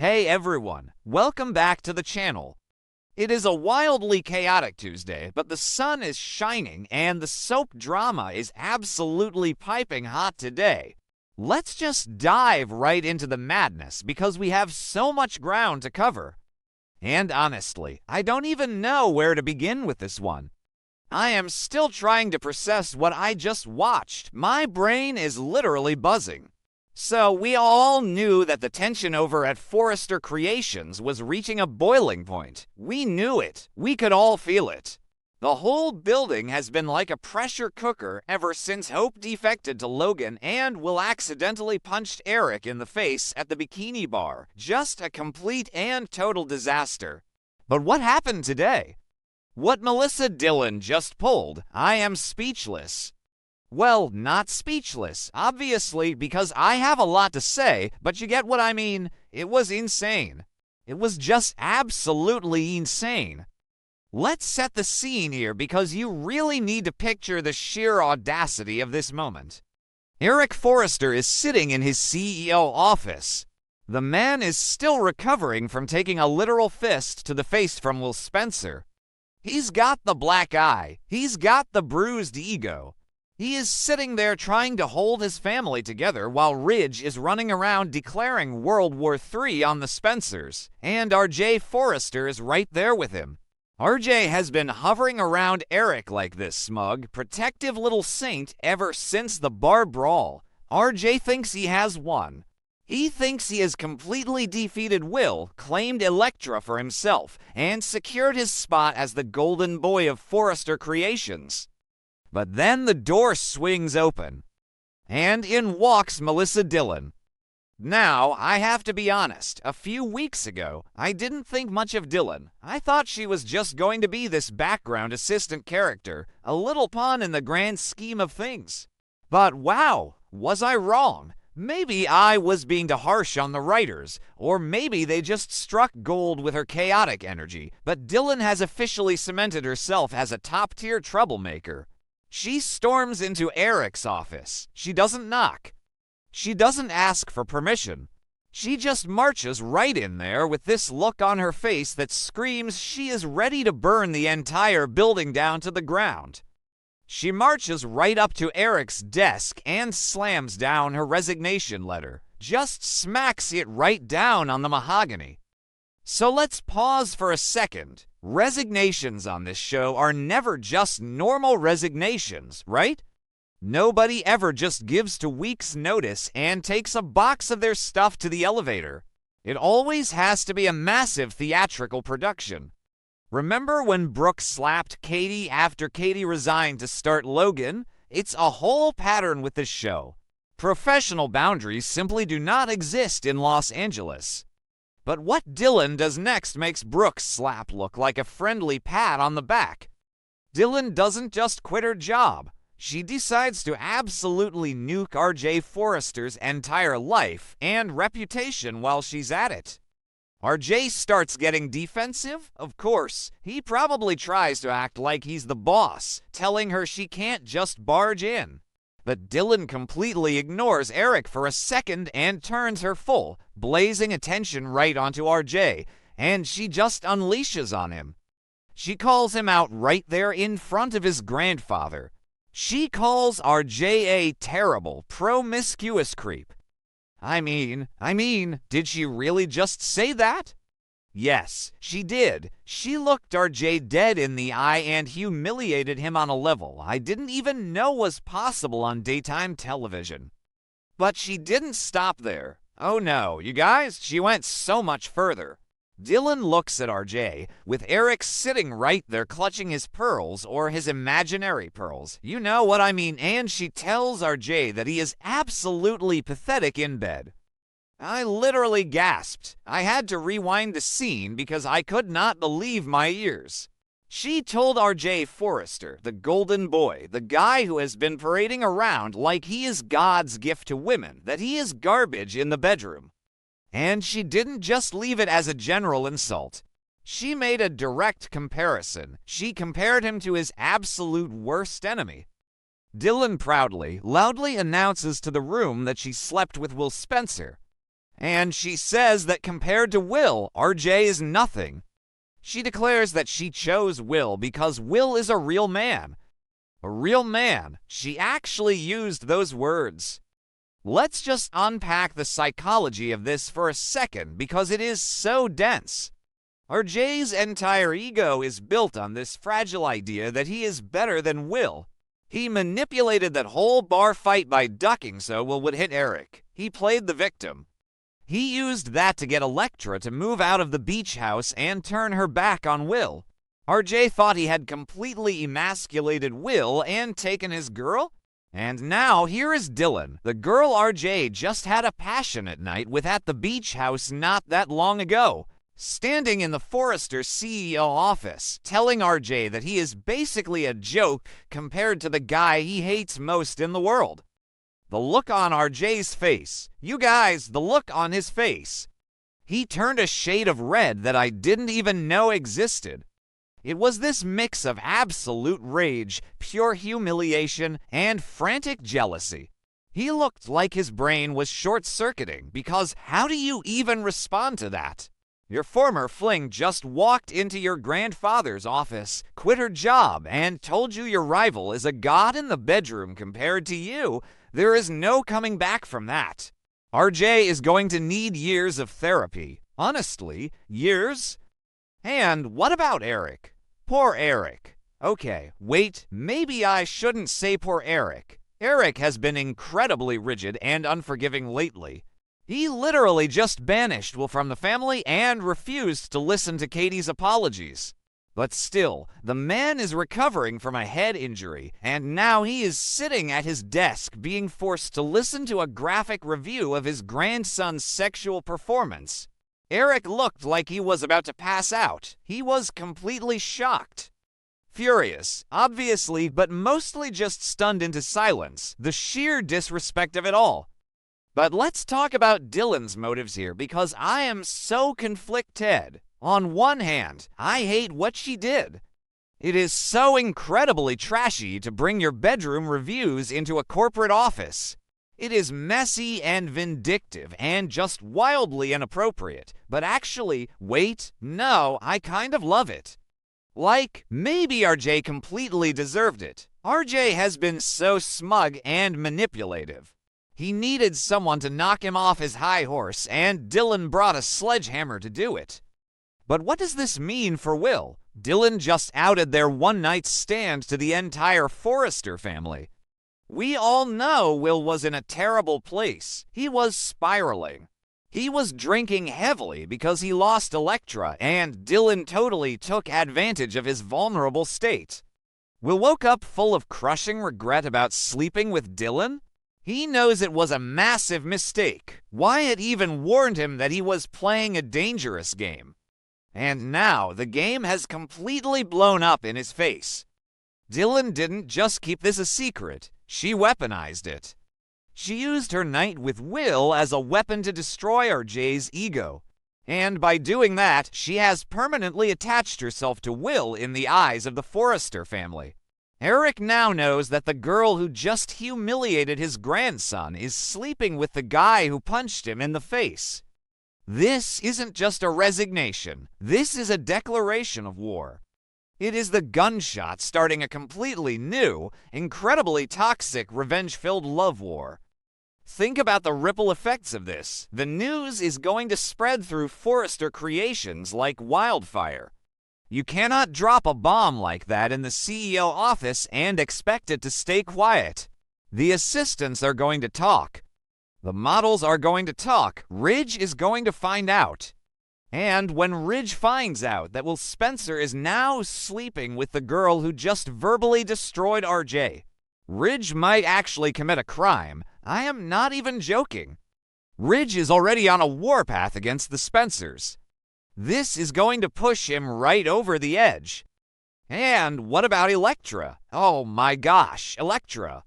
Hey everyone, welcome back to the channel. It is a wildly chaotic Tuesday, but the sun is shining and the soap drama is absolutely piping hot today. Let's just dive right into the madness because we have so much ground to cover. And honestly, I don't even know where to begin with this one. I am still trying to process what I just watched. My brain is literally buzzing. So we all knew that the tension over at Forrester Creations was reaching a boiling point. We knew it. We could all feel it. The whole building has been like a pressure cooker ever since Hope defected to Logan and Will accidentally punched Eric in the face at the bikini bar. Just a complete and total disaster. But what happened today? What Melissa Dillon just pulled, I am speechless. Well, not speechless, obviously, because I have a lot to say, but you get what I mean. It was insane. It was just absolutely insane. Let's set the scene here because you really need to picture the sheer audacity of this moment. Eric Forrester is sitting in his CEO office. The man is still recovering from taking a literal fist to the face from Will Spencer. He's got the black eye. He's got the bruised ego. He is sitting there trying to hold his family together while Ridge is running around declaring World War III on the Spencers, and RJ Forrester is right there with him. RJ has been hovering around Eric like this smug, protective little saint ever since the bar brawl. RJ thinks he has won. He thinks he has completely defeated Will, claimed Elektra for himself, and secured his spot as the golden boy of Forrester Creations. But then the door swings open, and in walks Melissa Dillon. Now, I have to be honest, a few weeks ago, I didn't think much of Dillon. I thought she was just going to be this background assistant character, a little pawn in the grand scheme of things. But wow, was I wrong? Maybe I was being too harsh on the writers, or maybe they just struck gold with her chaotic energy, but Dillon has officially cemented herself as a top-tier troublemaker. She storms into Eric's office. She doesn't knock. She doesn't ask for permission. She just marches right in there with this look on her face that screams she is ready to burn the entire building down to the ground. She marches right up to Eric's desk and slams down her resignation letter. Just smacks it right down on the mahogany. So let's pause for a second. Resignations on this show are never just normal resignations, right? Nobody ever just gives 2 weeks' notice and takes a box of their stuff to the elevator. It always has to be a massive theatrical production. Remember when Brooke slapped Katie after Katie resigned to start Logan? It's a whole pattern with this show. Professional boundaries simply do not exist in Los Angeles. But what Dillon does next makes Brooke's slap look like a friendly pat on the back. Dillon doesn't just quit her job. She decides to absolutely nuke RJ Forrester's entire life and reputation while she's at it. RJ starts getting defensive, of course. He probably tries to act like he's the boss, telling her she can't just barge in. But Dillon completely ignores Eric for a second and turns her full, blazing attention right onto RJ, and she just unleashes on him. She calls him out right there in front of his grandfather. She calls RJ a terrible, promiscuous creep. I mean, did she really just say that? Yes, she did. She looked RJ dead in the eye and humiliated him on a level I didn't even know was possible on daytime television. But she didn't stop there. Oh no, you guys, she went so much further. Dillon looks at RJ, with Eric sitting right there clutching his pearls, or his imaginary pearls. You know what I mean, and she tells RJ that he is absolutely pathetic in bed. I literally gasped. I had to rewind the scene because I could not believe my ears. She told RJ Forrester, the golden boy, the guy who has been parading around like he is God's gift to women, that he is garbage in the bedroom. And she didn't just leave it as a general insult. She made a direct comparison. She compared him to his absolute worst enemy. Dillon proudly, loudly announces to the room that she slept with Will Spencer. And she says that compared to Will, RJ is nothing. She declares that she chose Will because Will is a real man. A real man. She actually used those words. Let's just unpack the psychology of this for a second because it is so dense. RJ's entire ego is built on this fragile idea that he is better than Will. He manipulated that whole bar fight by ducking so Will would hit Eric. He played the victim. He used that to get Elektra to move out of the beach house and turn her back on Will. RJ thought he had completely emasculated Will and taken his girl. And now here is Dylan, the girl RJ just had a passionate night with at the beach house not that long ago, standing in the Forrester CEO office, telling RJ that he is basically a joke compared to the guy he hates most in the world. The look on RJ's face. You guys, the look on his face. He turned a shade of red that I didn't even know existed. It was this mix of absolute rage, pure humiliation, and frantic jealousy. He looked like his brain was short-circuiting because how do you even respond to that? Your former fling just walked into your grandfather's office, quit her job, and told you your rival is a god in the bedroom compared to you. There is no coming back from that. RJ is going to need years of therapy. Honestly, years. And what about Eric? Poor Eric. Okay, wait, maybe I shouldn't say poor Eric. Eric has been incredibly rigid and unforgiving lately. He literally just banished Will from the family and refused to listen to Katie's apologies. But still, the man is recovering from a head injury, and now he is sitting at his desk being forced to listen to a graphic review of his grandson's sexual performance. Eric looked like he was about to pass out. He was completely shocked. Furious, obviously, but mostly just stunned into silence, the sheer disrespect of it all. But let's talk about Dylan's motives here because I am so conflicted. On one hand, I hate what she did. It is so incredibly trashy to bring your bedroom reviews into a corporate office. It is messy and vindictive and just wildly inappropriate. But actually, wait, no, I kind of love it. Like, maybe RJ completely deserved it. RJ has been so smug and manipulative. He needed someone to knock him off his high horse, and Dylan brought a sledgehammer to do it. But what does this mean for Will? Dylan just outed their one-night stand to the entire Forrester family. We all know Will was in a terrible place. He was spiraling. He was drinking heavily because he lost Elektra, and Dylan totally took advantage of his vulnerable state. Will woke up full of crushing regret about sleeping with Dylan? He knows it was a massive mistake. Wyatt even warned him that he was playing a dangerous game. And now the game has completely blown up in his face. Dylan didn't just keep this a secret. She weaponized it. She used her night with Will as a weapon to destroy RJ's ego. And by doing that, she has permanently attached herself to Will in the eyes of the Forrester family. Eric now knows that the girl who just humiliated his grandson is sleeping with the guy who punched him in the face. This isn't just a resignation. This is a declaration of war. It is the gunshot starting a completely new, incredibly toxic, revenge-filled love war. Think about the ripple effects of this. The news is going to spread through Forrester creations like wildfire. You cannot drop a bomb like that in the CEO office and expect it to stay quiet. The assistants are going to talk. The models are going to talk. Ridge is going to find out. And when Ridge finds out that Will Spencer is now sleeping with the girl who just verbally destroyed RJ, Ridge might actually commit a crime. I am not even joking. Ridge is already on a warpath against the Spencers. This is going to push him right over the edge. And what about Elektra? Oh my gosh, Elektra.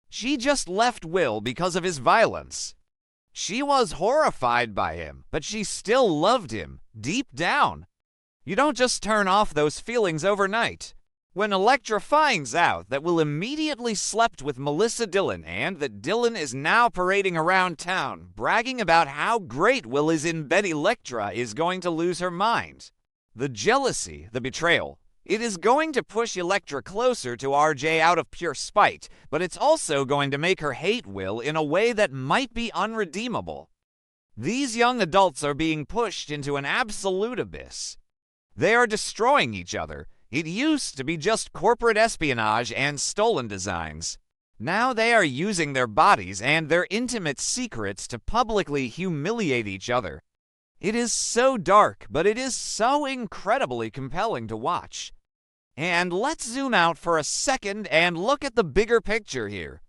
She just left Will because of his violence. She was horrified by him, but she still loved him, deep down. You don't just turn off those feelings overnight. When Elektra finds out that Will immediately slept with Melissa Dillon and that Dillon is now parading around town, bragging about how great Will is in bed, Elektra is going to lose her mind. The jealousy, the betrayal, it is going to push Elektra closer to RJ out of pure spite, but it's also going to make her hate Will in a way that might be unredeemable. These young adults are being pushed into an absolute abyss. They are destroying each other. It used to be just corporate espionage and stolen designs. Now they are using their bodies and their intimate secrets to publicly humiliate each other. It is so dark, but it is so incredibly compelling to watch. And let's zoom out for a second and look at the bigger picture here.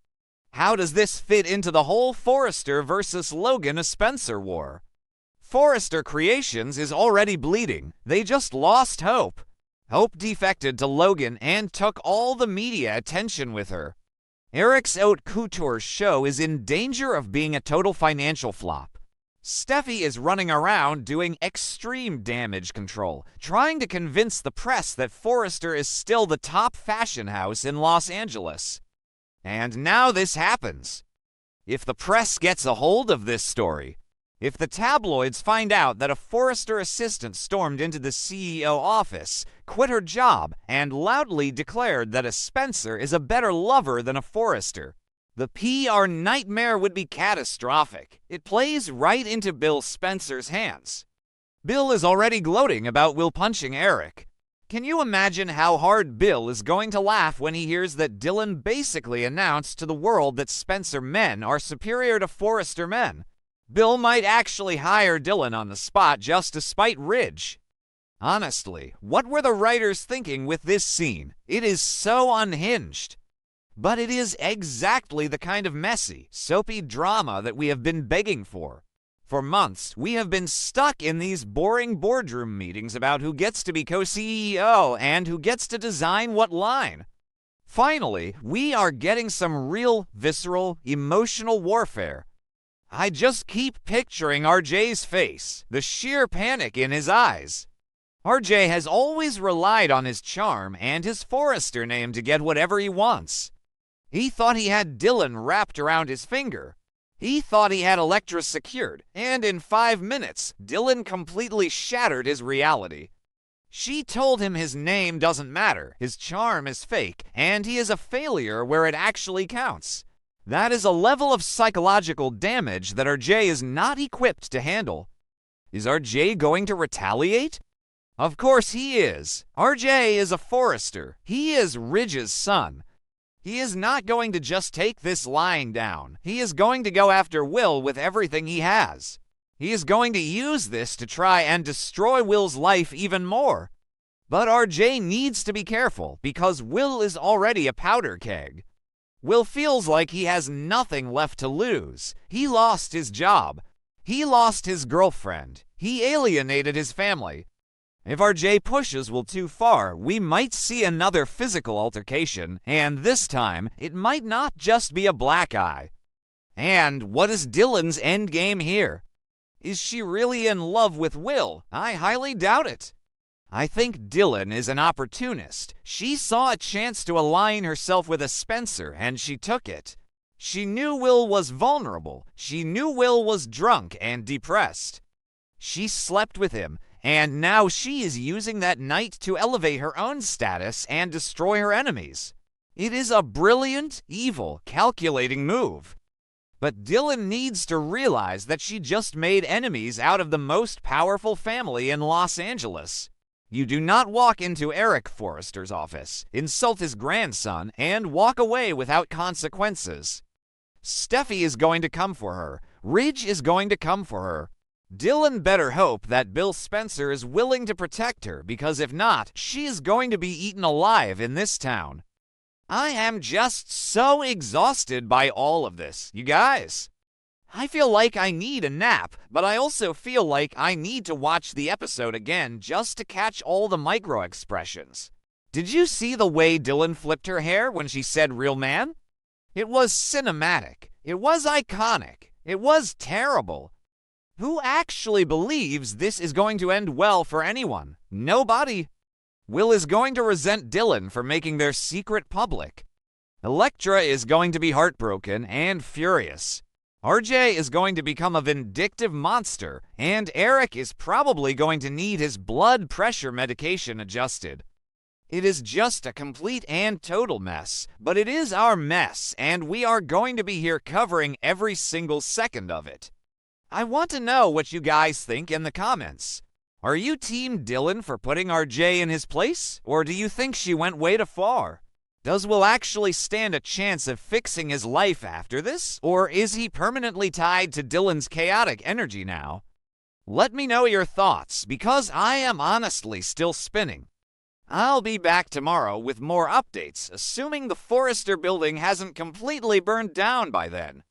How does this fit into the whole Forrester versus Logan Spencer war? Forrester Creations is already bleeding. They just lost Hope. Hope defected to Logan and took all the media attention with her. Eric's Haute Couture show is in danger of being a total financial flop. Steffy is running around doing extreme damage control, trying to convince the press that Forrester is still the top fashion house in Los Angeles. And now this happens. If the press gets a hold of this story, if the tabloids find out that a Forrester assistant stormed into the CEO office, quit her job, and loudly declared that a Spencer is a better lover than a Forrester, the PR nightmare would be catastrophic. It plays right into Bill Spencer's hands. Bill is already gloating about Will punching Eric. Can you imagine how hard Bill is going to laugh when he hears that Dillon basically announced to the world that Spencer men are superior to Forrester men? Bill might actually hire Dillon on the spot just to spite Ridge. Honestly, what were the writers thinking with this scene? It is so unhinged. But it is exactly the kind of messy, soapy drama that we have been begging for. For months, we have been stuck in these boring boardroom meetings about who gets to be co-CEO and who gets to design what line. Finally, we are getting some real, visceral, emotional warfare. I just keep picturing RJ's face, the sheer panic in his eyes. RJ has always relied on his charm and his Forrester name to get whatever he wants. He thought he had Dillon wrapped around his finger. He thought he had Elektra secured, and in 5 minutes, Dillon completely shattered his reality. She told him his name doesn't matter, his charm is fake, and he is a failure where it actually counts. That is a level of psychological damage that RJ is not equipped to handle. Is RJ going to retaliate? Of course he is. RJ is a Forrester. He is Ridge's son. He is not going to just take this lying down. He is going to go after Will with everything he has. He is going to use this to try and destroy Will's life even more. But RJ needs to be careful because Will is already a powder keg. Will feels like he has nothing left to lose. He lost his job. He lost his girlfriend. He alienated his family. If RJ pushes Will too far, we might see another physical altercation, and this time, it might not just be a black eye. And what is Dillon's endgame here? Is she really in love with Will? I highly doubt it. I think Dillon is an opportunist. She saw a chance to align herself with a Spencer, and she took it. She knew Will was vulnerable. She knew Will was drunk and depressed. She slept with him, and now she is using that night to elevate her own status and destroy her enemies. It is a brilliant, evil, calculating move. But Dillon needs to realize that she just made enemies out of the most powerful family in Los Angeles. You do not walk into Eric Forrester's office, insult his grandson, and walk away without consequences. Steffy is going to come for her. Ridge is going to come for her. Dillon better hope that Bill Spencer is willing to protect her, because if not, she is going to be eaten alive in this town. I am just so exhausted by all of this, you guys. I feel like I need a nap, but I also feel like I need to watch the episode again just to catch all the micro expressions. Did you see the way Dillon flipped her hair when she said real man? It was cinematic. It was iconic. It was terrible. Who actually believes this is going to end well for anyone? Nobody. Will is going to resent Dylan for making their secret public. Elektra is going to be heartbroken and furious. RJ is going to become a vindictive monster, and Eric is probably going to need his blood pressure medication adjusted. It is just a complete and total mess, but it is our mess, and we are going to be here covering every single second of it. I want to know what you guys think in the comments. Are you Team Dylan for putting RJ in his place, or do you think she went way too far? Does Will actually stand a chance of fixing his life after this, or is he permanently tied to Dylan's chaotic energy now? Let me know your thoughts, because I am honestly still spinning. I'll be back tomorrow with more updates, assuming the Forrester building hasn't completely burned down by then.